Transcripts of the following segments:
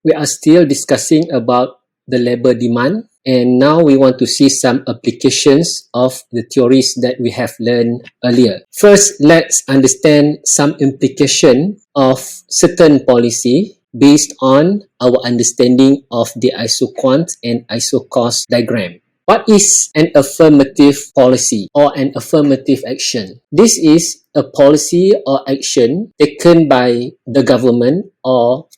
We are still discussing about the labor demand, and now we want to see some applications of the theories that we have learned earlier. First, let's understand some implication of certain policy based on our understanding of the isoquant and isocost diagram. What is an affirmative policy or an affirmative action? This is a policy or action taken by the government or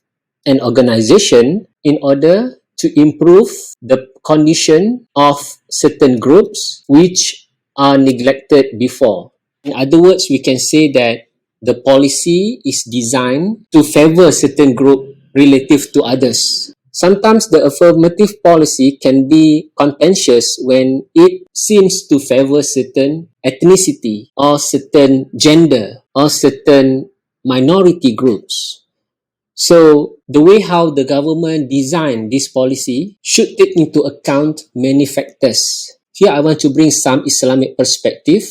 an organization in order to improve the condition of certain groups which are neglected before. In other words, we can say that the policy is designed to favor certain group relative to others. Sometimes the affirmative policy can be contentious when it seems to favor certain ethnicity or certain gender or certain minority groups. So the way how the government designed this policy should take into account many factors. Here I want to bring some Islamic perspective.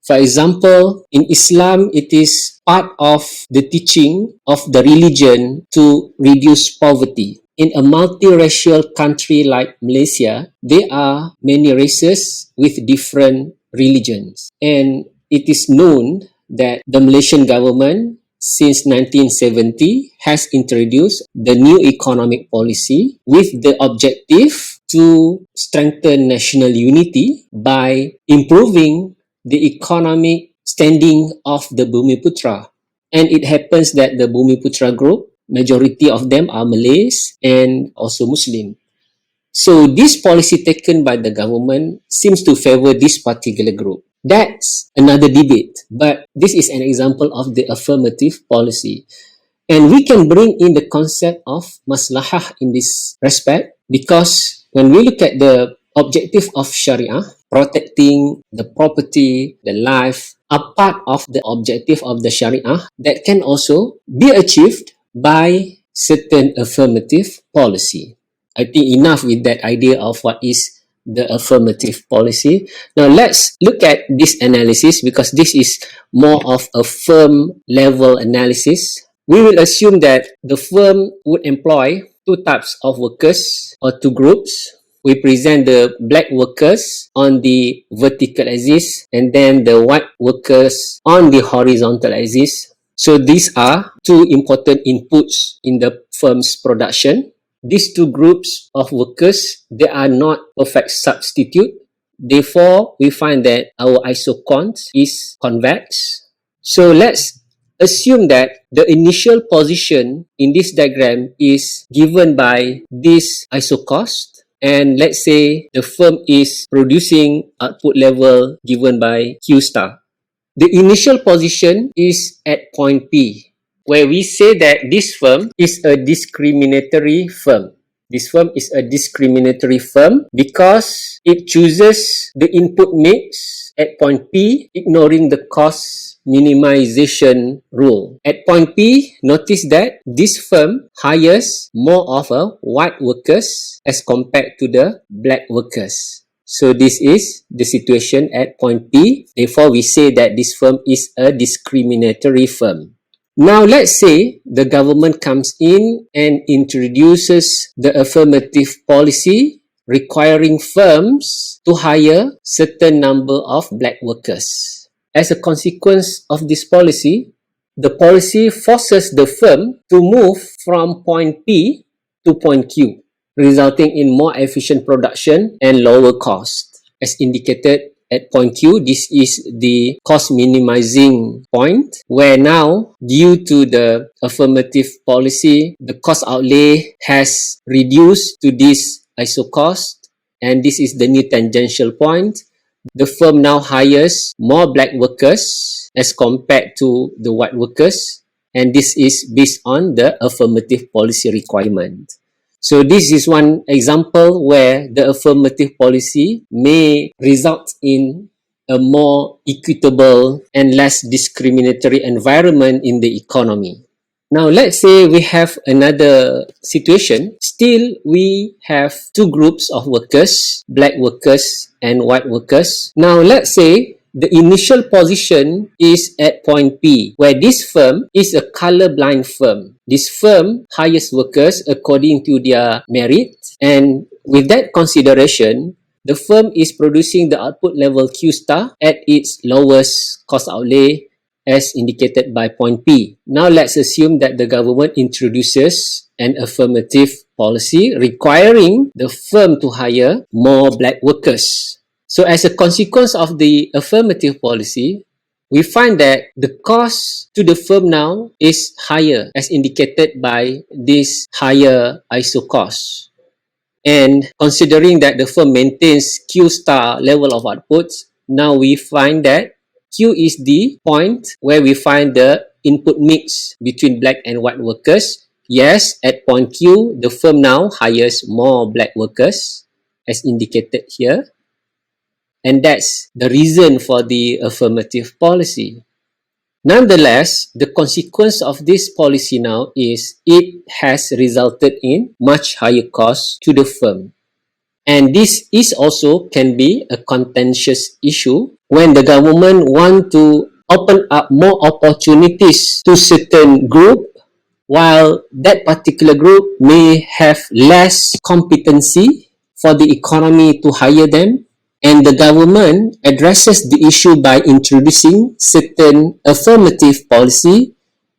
For example, in Islam, it is part of the teaching of the religion to reduce poverty. In a multiracial country like Malaysia, there are many races with different religions. And it is known that the Malaysian government since 1970 has introduced the new economic policy with the objective to strengthen national unity by improving the economic standing of the Bumiputra. And it happens that the Bumiputra group, majority of them are Malays and also Muslim. So this policy taken by the government seems to favor this particular group. That's another debate, but this is an example of the affirmative policy. And we can bring in the concept of maslahah in this respect, because when we look at the objective of Sharia, protecting the property, the life, are part of the objective of the Sharia that can also be achieved by certain affirmative policy. I think enough with that idea of what is the affirmative policy. Now let's look at this analysis, because this is more of a firm level analysis. We will assume that the firm would employ two types of workers or two groups. We present the black workers on the vertical axis and then the white workers on the horizontal axis. So these are two important inputs in the firm's production. These two groups of workers, they are not perfect substitute. Therefore, we find that our isocont is convex. So let's assume that the initial position in this diagram is given by this isocost. And let's say the firm is producing output level given by Q star. The initial position is at point P, where we say that this firm is a discriminatory firm. This firm is a discriminatory firm because it chooses the input mix at point P, ignoring the cost minimization rule. At point P, notice that this firm hires more of a white workers as compared to the black workers. So this is the situation at point P. Therefore, we say that this firm is a discriminatory firm. Now, let's say the government comes in and introduces the affirmative policy requiring firms to hire certain number of black workers. As a consequence of this policy, the policy forces the firm to move from point P to point Q, resulting in more efficient production and lower cost. As indicated at point Q, this is the cost minimizing point, where now, due to the affirmative policy, the cost outlay has reduced to this isocost, and this is the new tangential point. The firm now hires more black workers as compared to the white workers, and this is based on the affirmative policy requirement. So this is one example where the affirmative policy may result in a more equitable and less discriminatory environment in the economy. Now, let's say we have another situation. Still, we have two groups of workers, black workers and white workers. Now, let's say the initial position is at point P, where this firm is a colorblind firm. This firm hires workers according to their merit, and with that consideration, the firm is producing the output level Q star at its lowest cost outlay as indicated by point P. Now let's assume that the government introduces an affirmative policy requiring the firm to hire more black workers. So as a consequence of the affirmative policy, we find that the cost to the firm now is higher as indicated by this higher ISO cost. And considering that the firm maintains Q star level of outputs, now we find that Q is the point where we find the input mix between black and white workers. Yes, at point Q, the firm now hires more black workers as indicated here. And that's the reason for the affirmative policy. Nonetheless, the consequence of this policy now is it has resulted in much higher costs to the firm. And this is also can be a contentious issue when the government want to open up more opportunities to certain group, while that particular group may have less competency for the economy to hire them, and the government addresses the issue by introducing certain affirmative policy.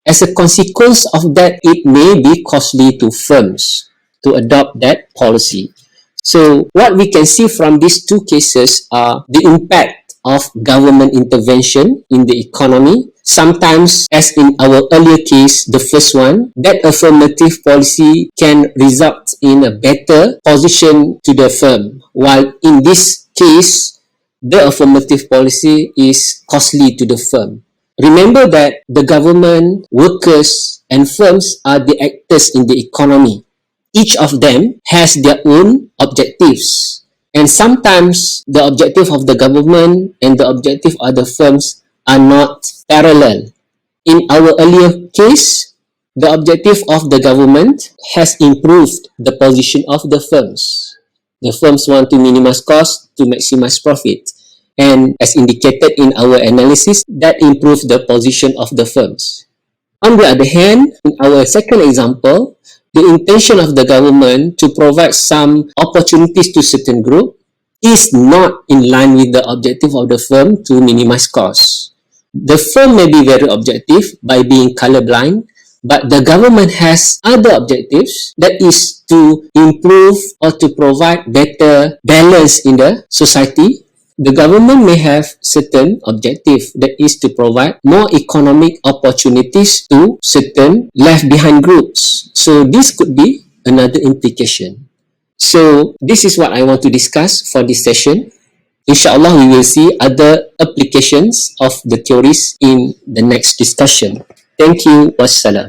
As a consequence of that, it may be costly to firms to adopt that policy. So what we can see from these two cases are the impact of government intervention in the economy. Sometimes, as in our earlier case, the first one, that affirmative policy can result in a better position to the firm, while in this case, the affirmative policy is costly to the firm. Remember that the government, workers, and firms are the actors in the economy. Each of them has their own objectives. And sometimes the objective of the government and the objective of the firms are not parallel. In our earlier case, the objective of the government has improved the position of the firms. The firms want to minimize costs to maximize profit. And as indicated in our analysis, that improves the position of the firms. On the other hand, in our second example, the intention of the government to provide some opportunities to certain group is not in line with the objective of the firm to minimize costs. The firm may be very objective by being colorblind, but the government has other objectives, that is to improve or to provide better balance in the society. The government may have certain objective, that is to provide more economic opportunities to certain left behind groups. So this could be another implication. So this is what I want to discuss for this session. Inshallah, we will see other applications of the theories in the next discussion. Thank you. Wassalam.